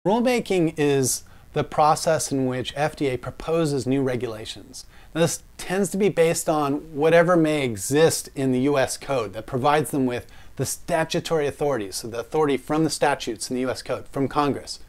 Rulemaking is the process in which FDA proposes new regulations. Now, this tends to be based on whatever may exist in the U.S. Code that provides them with the statutory authorities, so the authority from the statutes in the U.S. Code, from Congress,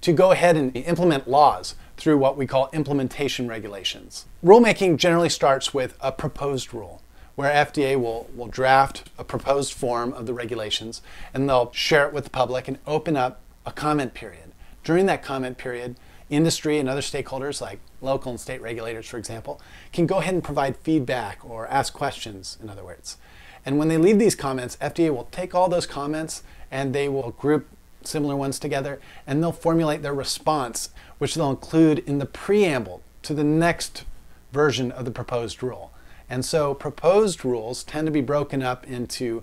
to go ahead and implement laws through what we call implementation regulations. Rulemaking generally starts with a proposed rule, where FDA will draft a proposed form of the regulations, and they'll share it with the public and open up a comment period. During that comment period, industry and other stakeholders, like local and state regulators, for example, can go ahead and provide feedback or ask questions, in other words. And when they leave these comments, FDA will take all those comments and they will group similar ones together, and they'll formulate their response, which they'll include in the preamble to the next version of the proposed rule. And so proposed rules tend to be broken up into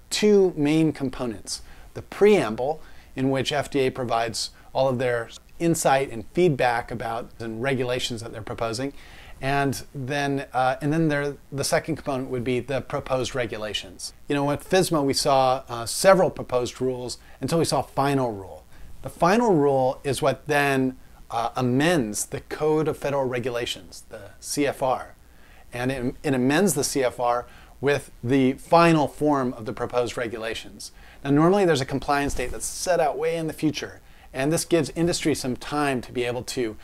two main components. The preamble, in which FDA provides all of their insight and feedback about the regulations that they're proposing, and then the second component would be the proposed regulations. You know, at FSMA we saw several proposed rules until we saw final rule. The final rule is what then amends the Code of Federal Regulations, the CFR, and it amends the CFR with the final form of the proposed regulations. Now, normally there's a compliance date that's set out way in the future, and this gives industry some time to be able to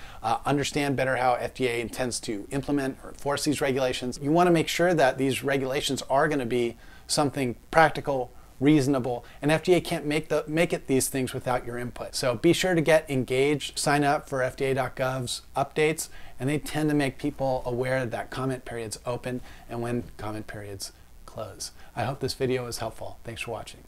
understand better how FDA intends to implement or enforce these regulations. You want to make sure that these regulations are going to be something practical, reasonable, and FDA can't make these things without your input. So be sure to get engaged, sign up for FDA.gov's updates, and they tend to make people aware that comment periods open and when comment periods close. I hope this video was helpful. Thanks for watching.